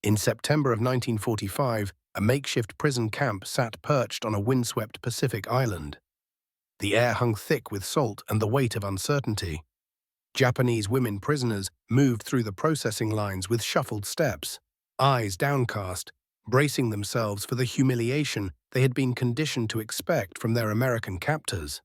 In September of 1945, a makeshift prison camp sat perched on a windswept Pacific island. The air hung thick with salt and the weight of uncertainty. Japanese women prisoners moved through the processing lines with shuffled steps, eyes downcast, bracing themselves for the humiliation they had been conditioned to expect from their American captors.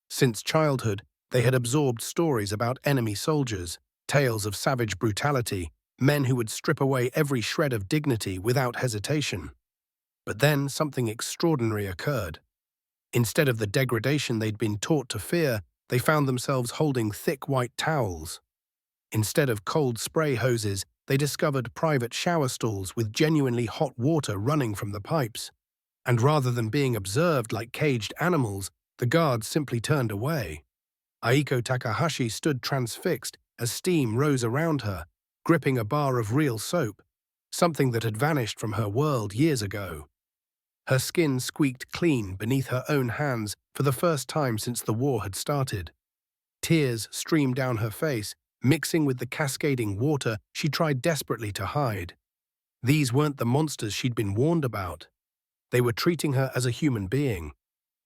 Since childhood, they had absorbed stories about enemy soldiers, tales of savage brutality, men who would strip away every shred of dignity without hesitation. But then something extraordinary occurred. Instead of the degradation they'd been taught to fear, they found themselves holding thick white towels. Instead of cold spray hoses, they discovered private shower stalls with genuinely hot water running from the pipes. And rather than being observed like caged animals, the guards simply turned away. Aiko Takahashi stood transfixed as steam rose around her, gripping a bar of real soap, something that had vanished from her world years ago. Her skin squeaked clean beneath her own hands for the first time since the war had started. Tears streamed down her face, mixing with the cascading water she tried desperately to hide. These weren't the monsters she'd been warned about. They were treating her as a human being.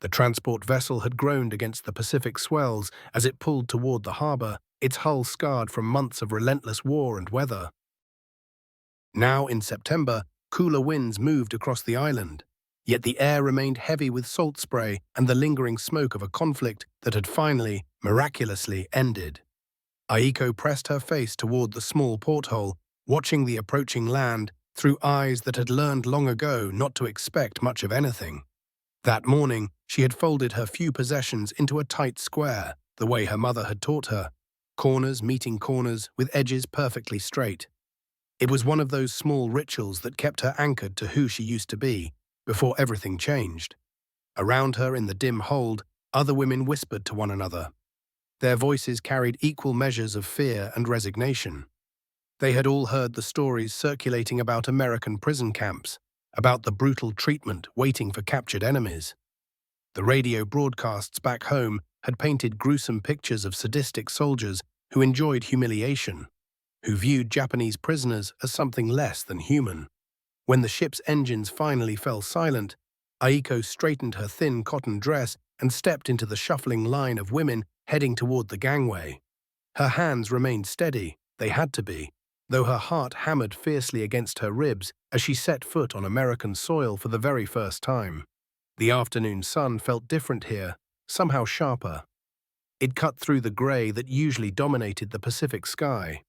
The transport vessel had groaned against the Pacific swells as it pulled toward the harbor, its hull scarred from months of relentless war and weather. Now, in September, cooler winds moved across the island, yet the air remained heavy with salt spray and the lingering smoke of a conflict that had finally, miraculously, ended. Aiko pressed her face toward the small porthole, watching the approaching land through eyes that had learned long ago not to expect much of anything. That morning, she had folded her few possessions into a tight square, the way her mother had taught her, corners meeting corners with edges perfectly straight. It was one of those small rituals that kept her anchored to who she used to be, before everything changed. Around her in the dim hold, other women whispered to one another. Their voices carried equal measures of fear and resignation. They had all heard the stories circulating about American prison camps, about the brutal treatment waiting for captured enemies. The radio broadcasts back home had painted gruesome pictures of sadistic soldiers who enjoyed humiliation, who viewed Japanese prisoners as something less than human. When the ship's engines finally fell silent, Aiko straightened her thin cotton dress and stepped into the shuffling line of women heading toward the gangway. Her hands remained steady, they had to be, though her heart hammered fiercely against her ribs as she set foot on American soil for the very first time. The afternoon sun felt different here, somehow sharper. It cut through the gray that usually dominated the Pacific sky.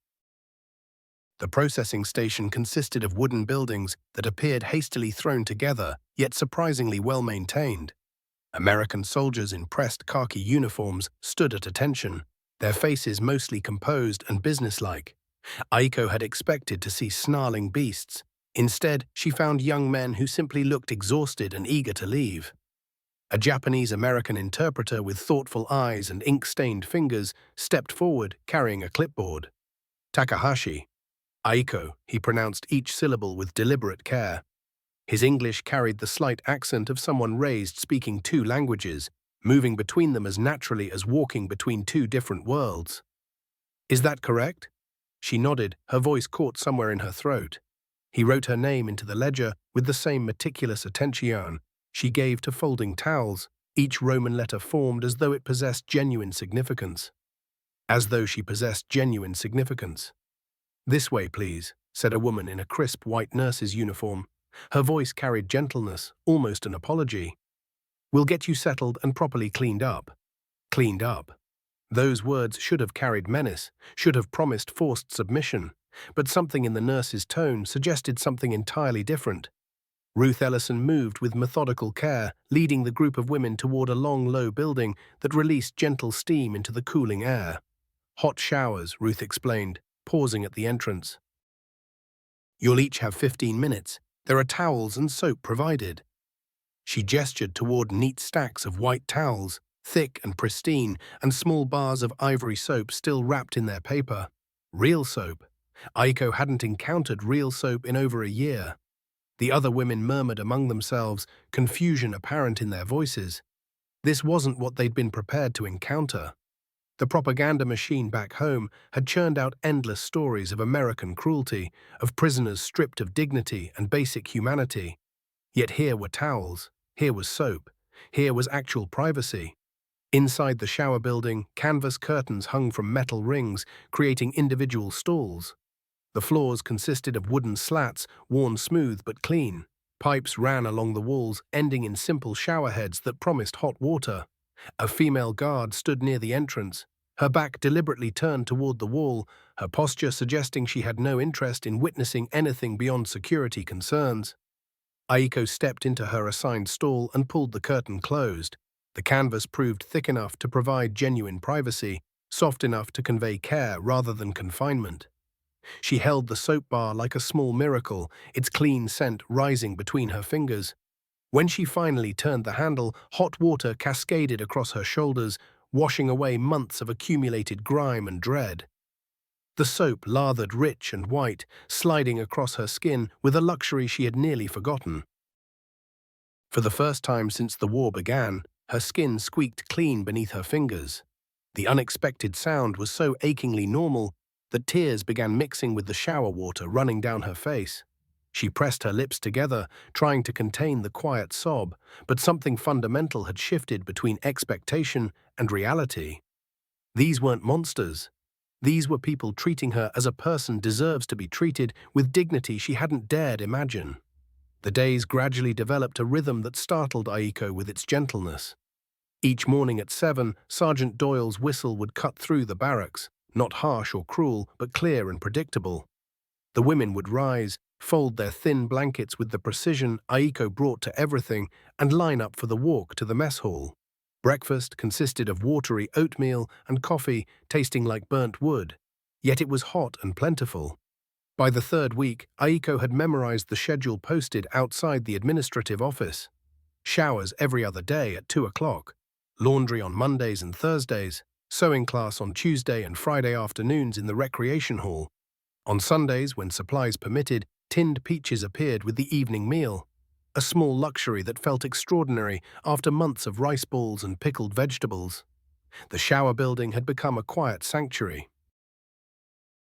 The processing station consisted of wooden buildings that appeared hastily thrown together, yet surprisingly well-maintained. American soldiers in pressed khaki uniforms stood at attention, their faces mostly composed and businesslike. Aiko had expected to see snarling beasts. Instead, she found young men who simply looked exhausted and eager to leave. A Japanese-American interpreter with thoughtful eyes and ink-stained fingers stepped forward, carrying a clipboard. Takahashi. Aiko, he pronounced each syllable with deliberate care. His English carried the slight accent of someone raised speaking two languages, moving between them as naturally as walking between two different worlds. "Is that correct?" She nodded, her voice caught somewhere in her throat. He wrote her name into the ledger with the same meticulous attention she gave to folding towels, each Roman letter formed as though it possessed genuine significance. As though she possessed genuine significance. "This way, please," said a woman in a crisp white nurse's uniform. Her voice carried gentleness, almost an apology. "We'll get you settled and properly cleaned up." Cleaned up. Those words should have carried menace, should have promised forced submission, but something in the nurse's tone suggested something entirely different. Ruth Ellison moved with methodical care, leading the group of women toward a long, low building that released gentle steam into the cooling air. "Hot showers," Ruth explained, pausing at the entrance. "You'll each have 15 minutes. There are towels and soap provided." She gestured toward neat stacks of white towels, thick and pristine, and small bars of ivory soap still wrapped in their paper. Real soap. Aiko hadn't encountered real soap in over a year. The other women murmured among themselves, confusion apparent in their voices. This wasn't what they'd been prepared to encounter. The propaganda machine back home had churned out endless stories of American cruelty, of prisoners stripped of dignity and basic humanity. Yet here were towels, here was soap, here was actual privacy. Inside the shower building, canvas curtains hung from metal rings, creating individual stalls. The floors consisted of wooden slats, worn smooth but clean. Pipes ran along the walls, ending in simple showerheads that promised hot water. A female guard stood near the entrance, her back deliberately turned toward the wall, her posture suggesting she had no interest in witnessing anything beyond security concerns. Aiko stepped into her assigned stall and pulled the curtain closed. The canvas proved thick enough to provide genuine privacy, soft enough to convey care rather than confinement. She held the soap bar like a small miracle, its clean scent rising between her fingers. When she finally turned the handle, hot water cascaded across her shoulders, washing away months of accumulated grime and dread. The soap lathered rich and white, sliding across her skin with a luxury she had nearly forgotten. For the first time since the war began, her skin squeaked clean beneath her fingers. The unexpected sound was so achingly normal that tears began mixing with the shower water running down her face. She pressed her lips together, trying to contain the quiet sob, but something fundamental had shifted between expectation and reality. These weren't monsters. These were people treating her as a person deserves to be treated, with dignity she hadn't dared imagine. The days gradually developed a rhythm that startled Aiko with its gentleness. Each morning at 7, Sergeant Doyle's whistle would cut through the barracks, not harsh or cruel, but clear and predictable. The women would rise, fold their thin blankets with the precision Aiko brought to everything, and line up for the walk to the mess hall. Breakfast consisted of watery oatmeal and coffee tasting like burnt wood, yet it was hot and plentiful. By the third week, Aiko had memorized the schedule posted outside the administrative office. Showers every other day at 2 o'clock, laundry on Mondays and Thursdays, sewing class on Tuesday and Friday afternoons in the recreation hall. On Sundays, when supplies permitted, tinned peaches appeared with the evening meal, a small luxury that felt extraordinary after months of rice balls and pickled vegetables. The shower building had become a quiet sanctuary.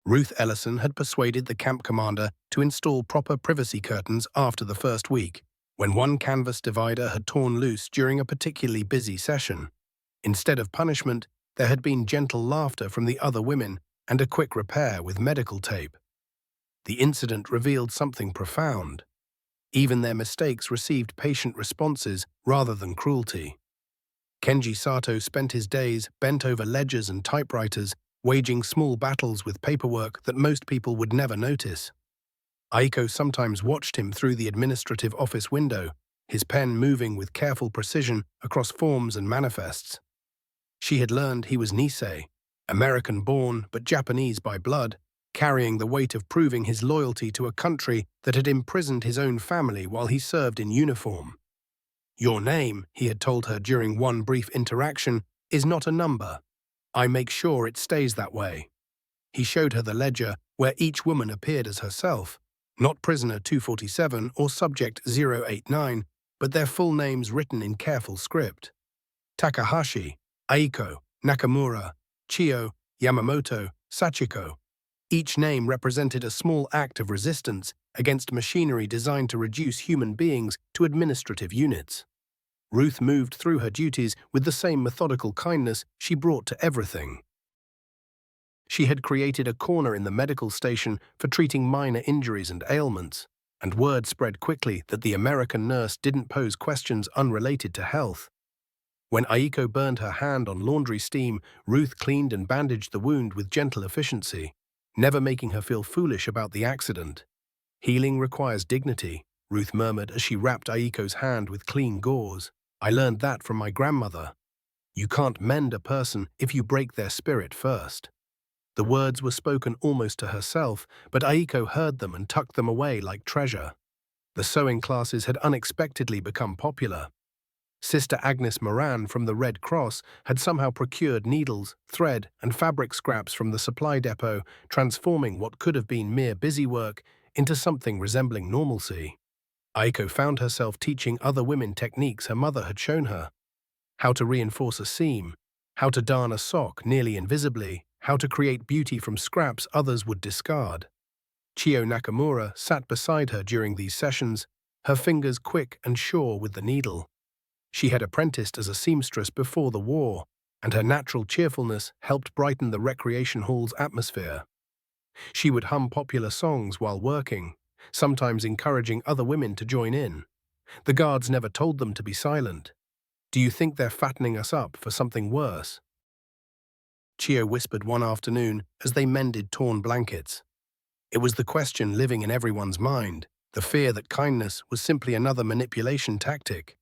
Ruth Ellison had persuaded the camp commander to install proper privacy curtains after the first week, when one canvas divider had torn loose during a particularly busy session. Instead of punishment, there had been gentle laughter from the other women and a quick repair with medical tape. The incident revealed something profound. Even their mistakes received patient responses rather than cruelty. Kenji Sato spent his days bent over ledgers and typewriters, waging small battles with paperwork that most people would never notice. Aiko sometimes watched him through the administrative office window, his pen moving with careful precision across forms and manifests. She had learned he was Nisei, American-born but Japanese by blood, carrying the weight of proving his loyalty to a country that had imprisoned his own family while he served in uniform. "Your name," he had told her during one brief interaction, "is not a number. I make sure it stays that way." He showed her the ledger where each woman appeared as herself, not prisoner 247 or subject 089, but their full names written in careful script. Takahashi, Aiko, Nakamura, Chio, Yamamoto, Sachiko. Each name represented a small act of resistance against machinery designed to reduce human beings to administrative units. Ruth moved through her duties with the same methodical kindness she brought to everything. She had created a corner in the medical station for treating minor injuries and ailments, and word spread quickly that the American nurse didn't pose questions unrelated to health. When Aiko burned her hand on laundry steam, Ruth cleaned and bandaged the wound with gentle efficiency, never making her feel foolish about the accident. "Healing requires dignity," Ruth murmured as she wrapped Aiko's hand with clean gauze. "I learned that from my grandmother. You can't mend a person if you break their spirit first." The words were spoken almost to herself, but Aiko heard them and tucked them away like treasure. The sewing classes had unexpectedly become popular. Sister Agnes Moran from the Red Cross had somehow procured needles, thread, and fabric scraps from the supply depot, transforming what could have been mere busy work into something resembling normalcy. Aiko found herself teaching other women techniques her mother had shown her. How to reinforce a seam, how to darn a sock nearly invisibly, how to create beauty from scraps others would discard. Chio Nakamura sat beside her during these sessions, her fingers quick and sure with the needle. She had apprenticed as a seamstress before the war, and her natural cheerfulness helped brighten the recreation hall's atmosphere. She would hum popular songs while working, sometimes encouraging other women to join in. The guards never told them to be silent. "Do you think they're fattening us up for something worse?" Chio whispered one afternoon as they mended torn blankets. It was the question living in everyone's mind, the fear that kindness was simply another manipulation tactic.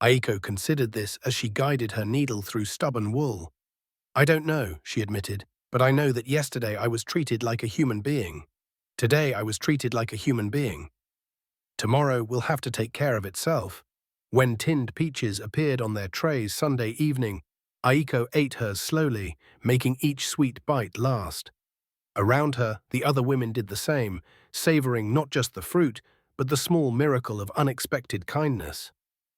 Aiko considered this as she guided her needle through stubborn wool. "I don't know," she admitted, "but I know that yesterday I was treated like a human being. Today I was treated like a human being. Tomorrow will have to take care of itself." When tinned peaches appeared on their trays Sunday evening, Aiko ate hers slowly, making each sweet bite last. Around her, the other women did the same, savoring not just the fruit, but the small miracle of unexpected kindness.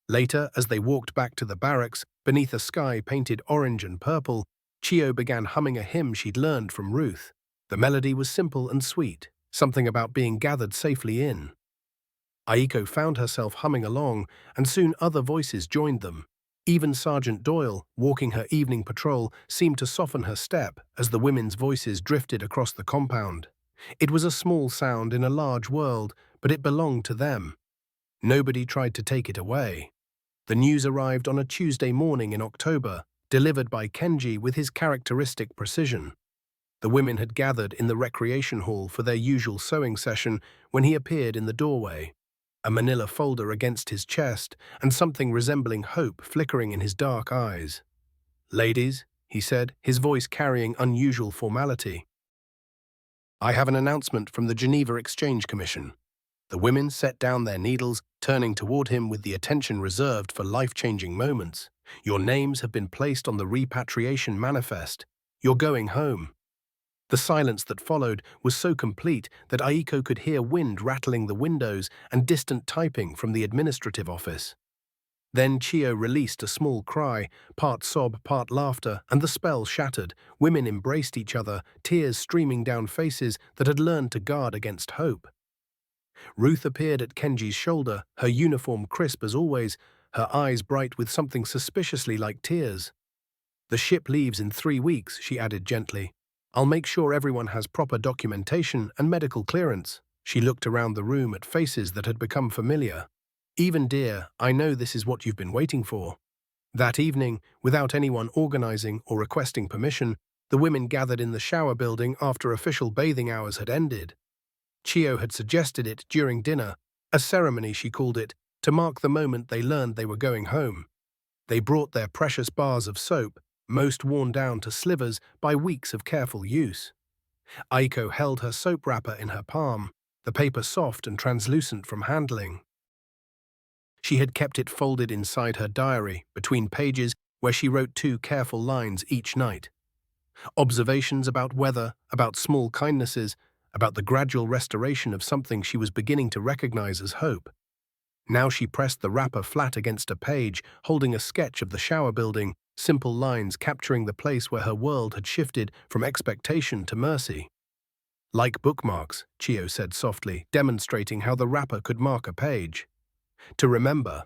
Later, as they walked back to the barracks, beneath a sky painted orange and purple, Chio began humming a hymn she'd learned from Ruth. The melody was simple and sweet, something about being gathered safely in. Aiko found herself humming along, and soon other voices joined them. Even Sergeant Doyle, walking her evening patrol, seemed to soften her step as the women's voices drifted across the compound. It was a small sound in a large world, but it belonged to them. Nobody tried to take it away. The news arrived on a Tuesday morning in October, delivered by Kenji with his characteristic precision. The women had gathered in the recreation hall for their usual sewing session when he appeared in the doorway, a manila folder against his chest and something resembling hope flickering in his dark eyes. "Ladies," he said, his voice carrying unusual formality, "I have an announcement from the Geneva Exchange Commission." The women set down their needles, turning toward him with the attention reserved for life-changing moments. "Your names have been placed on the repatriation manifest. You're going home." The silence that followed was so complete that Aiko could hear wind rattling the windows and distant typing from the administrative office. Then Chio released a small cry, part sob, part laughter, and the spell shattered. Women embraced each other, tears streaming down faces that had learned to guard against hope. Ruth appeared at Kenji's shoulder, her uniform crisp as always, her eyes bright with something suspiciously like tears. "The ship leaves in 3 weeks," she added gently. "I'll make sure everyone has proper documentation and medical clearance." She looked around the room at faces that had become familiar. "Even dear, I know this is what you've been waiting for." That evening, without anyone organizing or requesting permission, the women gathered in the shower building after official bathing hours had ended. Chio had suggested it during dinner, a ceremony she called it, to mark the moment they learned they were going home. They brought their precious bars of soap, most worn down to slivers by weeks of careful use. Aiko held her soap wrapper in her palm, the paper soft and translucent from handling. She had kept it folded inside her diary, between pages where she wrote 2 careful lines each night. Observations about weather, about small kindnesses, about the gradual restoration of something she was beginning to recognize as hope. Now she pressed the wrapper flat against a page, holding a sketch of the shower building, simple lines capturing the place where her world had shifted from expectation to mercy. "Like bookmarks," Chio said softly, demonstrating how the wrapper could mark a page. "To remember."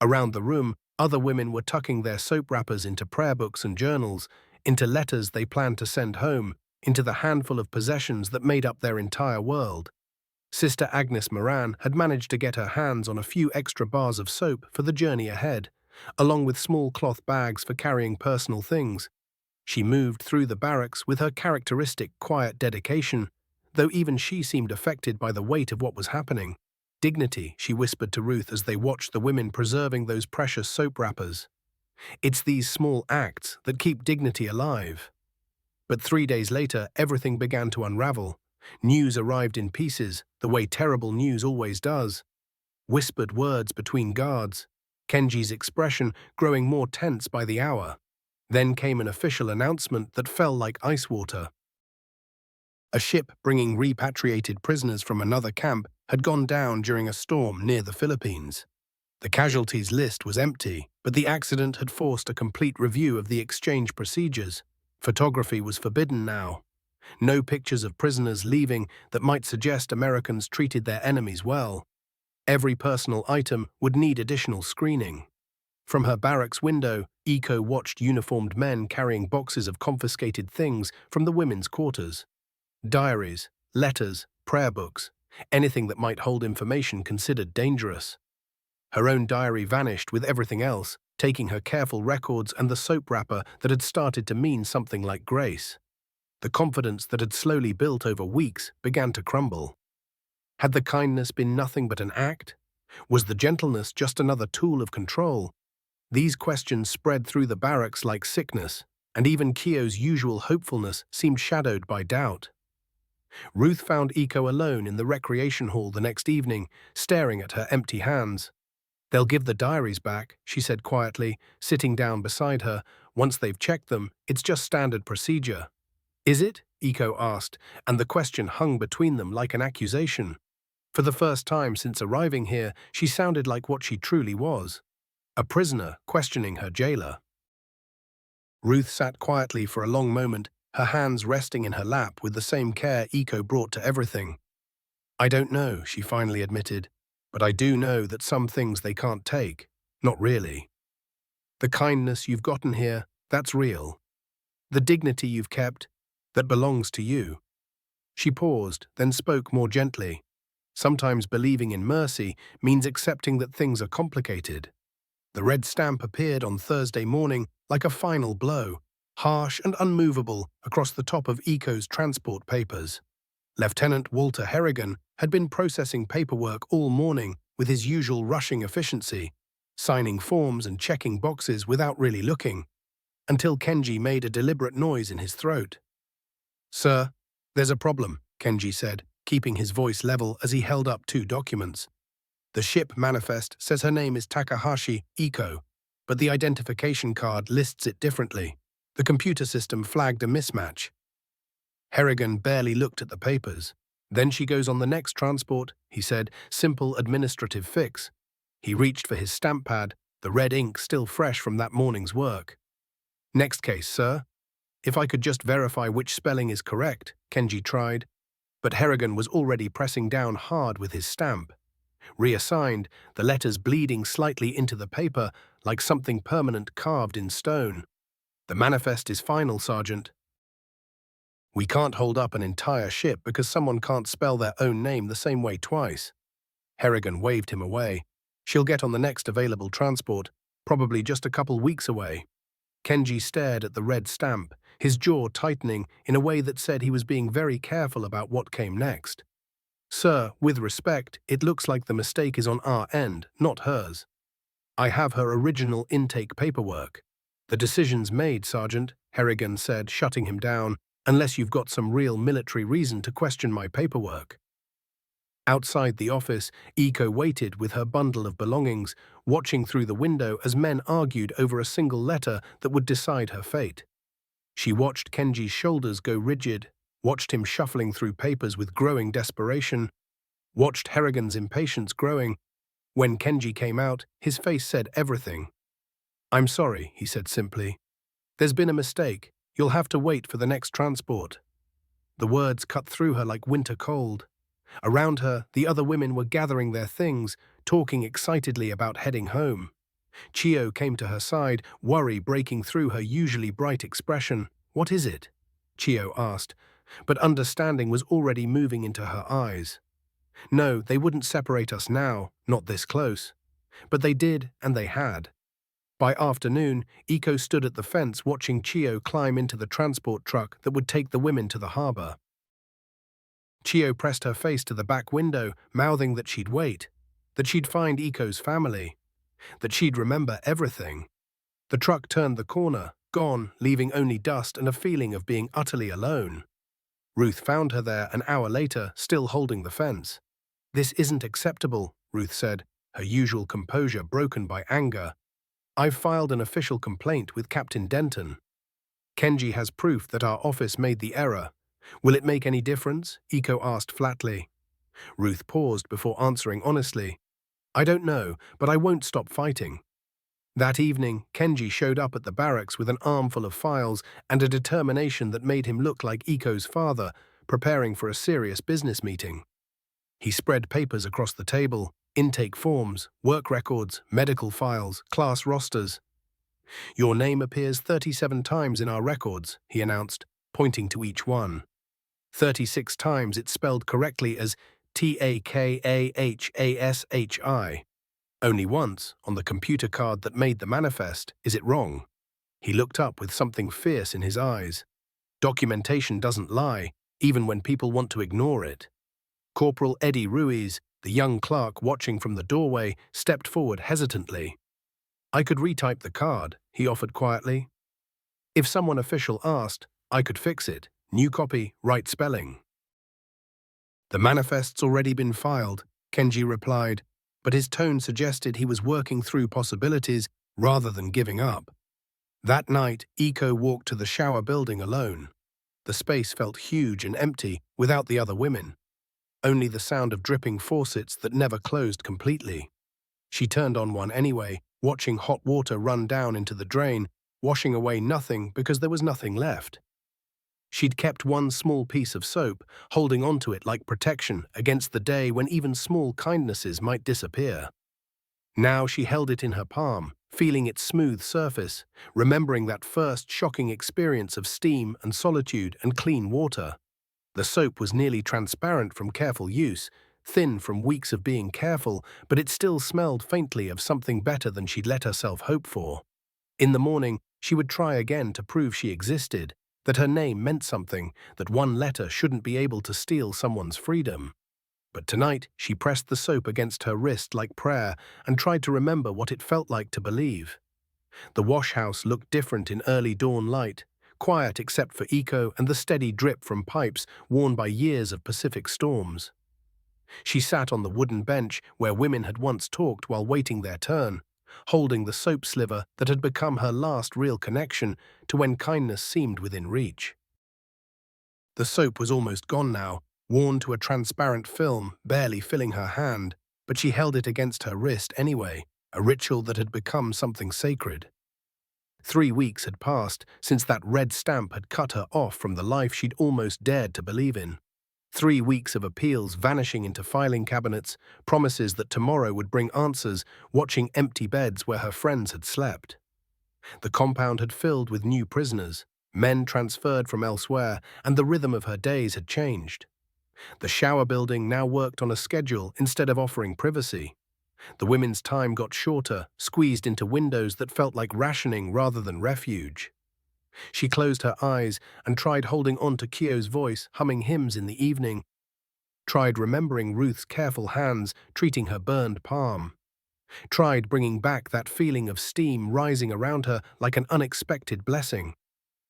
Around the room, other women were tucking their soap wrappers into prayer books and journals, into letters they planned to send home, into the handful of possessions that made up their entire world. Sister Agnes Moran had managed to get her hands on a few extra bars of soap for the journey ahead, along with small cloth bags for carrying personal things. She moved through the barracks with her characteristic quiet dedication, though even she seemed affected by the weight of what was happening. "Dignity," she whispered to Ruth as they watched the women preserving those precious soap wrappers. "It's these small acts that keep dignity alive." But 3 days later, everything began to unravel. News arrived in pieces, the way terrible news always does. Whispered words between guards, Kenji's expression growing more tense by the hour. Then came an official announcement that fell like ice water. A ship bringing repatriated prisoners from another camp had gone down during a storm near the Philippines. The casualties list was empty, but the accident had forced a complete review of the exchange procedures. Photography was forbidden now. No pictures of prisoners leaving that might suggest Americans treated their enemies well. Every personal item would need additional screening. From her barracks window, Aiko watched uniformed men carrying boxes of confiscated things from the women's quarters. Diaries, letters, prayer books, anything that might hold information considered dangerous. Her own diary vanished with everything else, taking her careful records and the soap wrapper that had started to mean something like grace. The confidence that had slowly built over weeks began to crumble. Had the kindness been nothing but an act? Was the gentleness just another tool of control? These questions spread through the barracks like sickness, and even Kyo's usual hopefulness seemed shadowed by doubt. Ruth found Aiko alone in the recreation hall the next evening, staring at her empty hands. "They'll give the diaries back," she said quietly, sitting down beside her. "Once they've checked them, it's just standard procedure." "Is it?" Aiko asked, and the question hung between them like an accusation. For the first time since arriving here, she sounded like what she truly was. A prisoner questioning her jailer. Ruth sat quietly for a long moment, her hands resting in her lap with the same care Aiko brought to everything. "I don't know," she finally admitted, "but I do know that some things they can't take. Not really. The kindness you've gotten here, that's real. The dignity you've kept, that belongs to you." She paused, then spoke more gently. "Sometimes believing in mercy means accepting that things are complicated." The red stamp appeared on Thursday morning like a final blow, harsh and unmovable across the top of Aiko's transport papers. Lieutenant Walter Harrigan had been processing paperwork all morning with his usual rushing efficiency, signing forms and checking boxes without really looking, until Kenji made a deliberate noise in his throat. "Sir, there's a problem," Kenji said, keeping his voice level as he held up two documents. "The ship manifest says her name is Takahashi Aiko, but the identification card lists it differently. The computer system flagged a mismatch." Harrigan barely looked at the papers. "Then she goes on the next transport," he said, "simple administrative fix." He reached for his stamp pad, the red ink still fresh from that morning's work. "Next case, sir." "If I could just verify which spelling is correct," Kenji tried. But Harrigan was already pressing down hard with his stamp. Reassigned, the letters bleeding slightly into the paper like something permanent carved in stone. "The manifest is final, Sergeant. We can't hold up an entire ship because someone can't spell their own name the same way twice." Harrigan waved him away. "She'll get on the next available transport, probably just a couple weeks away." Kenji stared at the red stamp, his jaw tightening in a way that said he was being very careful about what came next. "Sir, with respect, it looks like the mistake is on our end, not hers. I have her original intake paperwork." "The decision's made, Sergeant," Harrigan said, shutting him down, "unless you've got some real military reason to question my paperwork." Outside the office, Aiko waited with her bundle of belongings, watching through the window as men argued over a single letter that would decide her fate. She watched Kenji's shoulders go rigid, watched him shuffling through papers with growing desperation, watched Harrigan's impatience growing. When Kenji came out, his face said everything. "I'm sorry," he said simply. "There's been a mistake. You'll have to wait for the next transport." The words cut through her like winter cold. Around her, the other women were gathering their things, talking excitedly about heading home. Chio came to her side, worry breaking through her usually bright expression. "What is it?" Chio asked, but understanding was already moving into her eyes. No, they wouldn't separate us now, not this close. But they did, and they had. By afternoon, Aiko stood at the fence watching Chio climb into the transport truck that would take the women to the harbor. Chio pressed her face to the back window, mouthing that she'd wait, that she'd find Aiko's family, that she'd remember everything. The truck turned the corner, gone, leaving only dust and a feeling of being utterly alone. Ruth found her there an hour later, still holding the fence. "This isn't acceptable," Ruth said, her usual composure broken by anger. "I've filed an official complaint with Captain Denton. Kenji has proof that our office made the error. Will it make any difference?" Aiko asked flatly. Ruth paused before answering honestly. I don't know, but I won't stop fighting. That evening, Kenji showed up at the barracks with an armful of files and a determination that made him look like Iko's father, preparing for a serious business meeting. He spread papers across the table, intake forms, work records, medical files, class rosters. Your name appears 37 times in our records, he announced, pointing to each one. 36 times it's spelled correctly as Takahashi. Only once, on the computer card that made the manifest, is it wrong. He looked up with something fierce in his eyes. Documentation doesn't lie, even when people want to ignore it. Corporal Eddie Ruiz, the young clerk watching from the doorway, stepped forward hesitantly. I could retype the card, he offered quietly. If someone official asked, I could fix it. New copy, right spelling. The manifest's already been filed, Kenji replied, but his tone suggested he was working through possibilities rather than giving up. That night, Aiko walked to the shower building alone. The space felt huge and empty without the other women. Only the sound of dripping faucets that never closed completely. She turned on one anyway, watching hot water run down into the drain, washing away nothing because there was nothing left. She'd kept one small piece of soap, holding onto it like protection against the day when even small kindnesses might disappear. Now she held it in her palm, feeling its smooth surface, remembering that first shocking experience of steam and solitude and clean water. The soap was nearly transparent from careful use, thin from weeks of being careful, but it still smelled faintly of something better than she'd let herself hope for. In the morning, she would try again to prove she existed, that her name meant something, that one letter shouldn't be able to steal someone's freedom. But tonight, she pressed the soap against her wrist like prayer and tried to remember what it felt like to believe. The wash house looked different in early dawn light, quiet except for Aiko and the steady drip from pipes worn by years of Pacific storms. She sat on the wooden bench where women had once talked while waiting their turn, holding the soap sliver that had become her last real connection to when kindness seemed within reach. The soap was almost gone now, worn to a transparent film, barely filling her hand, but she held it against her wrist anyway, a ritual that had become something sacred. 3 weeks had passed since that red stamp had cut her off from the life she'd almost dared to believe in. 3 weeks of appeals vanishing into filing cabinets, promises that tomorrow would bring answers, watching empty beds where her friends had slept. The compound had filled with new prisoners, men transferred from elsewhere, and the rhythm of her days had changed. The shower building now worked on a schedule instead of offering privacy. The women's time got shorter, squeezed into windows that felt like rationing rather than refuge. She closed her eyes and tried holding on to Kyo's voice, humming hymns in the evening. Tried remembering Ruth's careful hands treating her burned palm. Tried bringing back that feeling of steam rising around her like an unexpected blessing.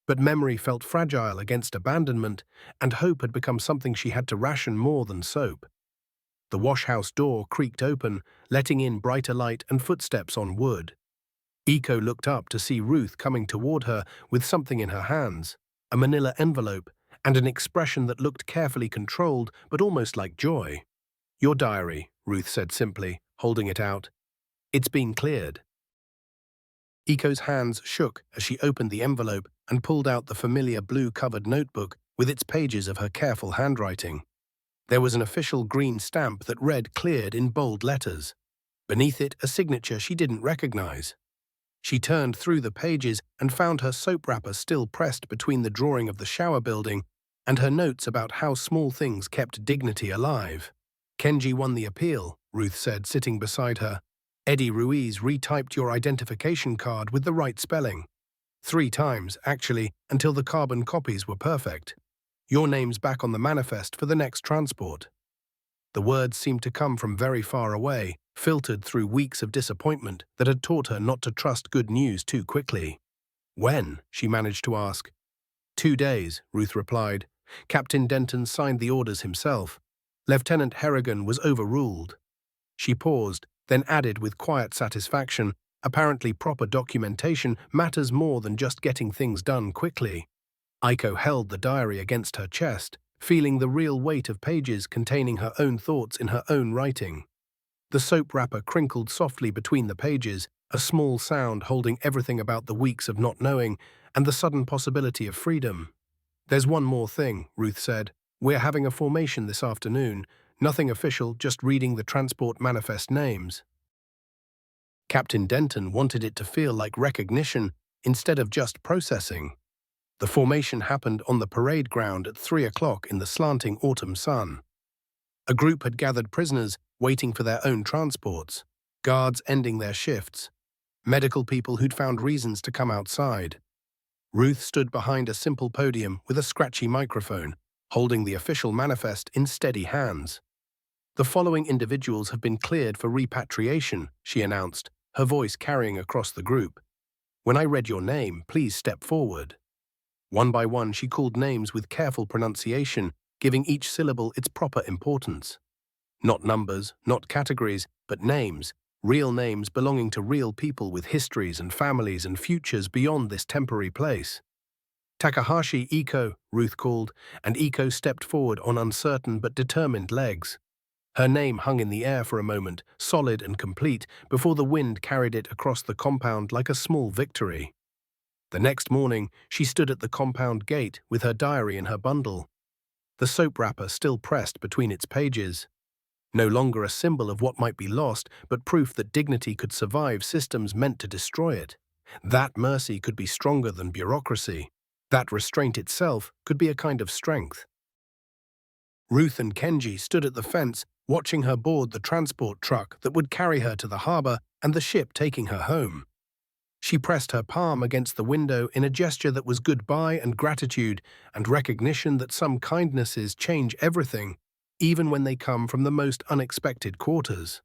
But memory felt fragile against abandonment, and hope had become something she had to ration more than soap. The wash-house door creaked open, letting in brighter light and footsteps on wood. Aiko looked up to see Ruth coming toward her with something in her hands, a manila envelope, and an expression that looked carefully controlled but almost like joy. Your diary, Ruth said simply, holding it out. It's been cleared. Aiko's hands shook as she opened the envelope and pulled out the familiar blue-covered notebook with its pages of her careful handwriting. There was an official green stamp that read cleared in bold letters. Beneath it, a signature she didn't recognize. She turned through the pages and found her soap wrapper still pressed between the drawing of the shower building and her notes about how small things kept dignity alive. Kenji won the appeal, Ruth said, sitting beside her. Eddie Ruiz retyped your identification card with the right spelling. 3 times, actually, until the carbon copies were perfect. Your name's back on the manifest for the next transport. The words seemed to come from very far away, filtered through weeks of disappointment that had taught her not to trust good news too quickly. When? She managed to ask. 2 days, Ruth replied. Captain Denton signed the orders himself. Lieutenant Harrigan was overruled. She paused, then added with quiet satisfaction, apparently proper documentation matters more than just getting things done quickly. Aiko held the diary against her chest, feeling the real weight of pages containing her own thoughts in her own writing. The soap wrapper crinkled softly between the pages, a small sound holding everything about the weeks of not knowing and the sudden possibility of freedom. "There's one more thing," Ruth said. "We're having a formation this afternoon. Nothing official, just reading the transport manifest names." Captain Denton wanted it to feel like recognition instead of just processing. The formation happened on the parade ground at 3 o'clock in the slanting autumn sun. A group had gathered prisoners waiting for their own transports, guards ending their shifts, medical people who'd found reasons to come outside. Ruth stood behind a simple podium with a scratchy microphone, holding the official manifest in steady hands. "The following individuals have been cleared for repatriation," she announced, her voice carrying across the group. "When I read your name, please step forward." One by one, she called names with careful pronunciation, giving each syllable its proper importance. Not numbers, not categories, but names, real names belonging to real people with histories and families and futures beyond this temporary place. "Takahashi, Aiko," Ruth called, and Aiko stepped forward on uncertain but determined legs. Her name hung in the air for a moment, solid and complete, before the wind carried it across the compound like a small victory. The next morning, she stood at the compound gate with her diary in her bundle, the soap wrapper still pressed between its pages. No longer a symbol of what might be lost, but proof that dignity could survive systems meant to destroy it. That mercy could be stronger than bureaucracy. That restraint itself could be a kind of strength. Ruth and Kenji stood at the fence, watching her board the transport truck that would carry her to the harbor and the ship taking her home. She pressed her palm against the window in a gesture that was goodbye and gratitude and recognition that some kindnesses change everything, even when they come from the most unexpected quarters.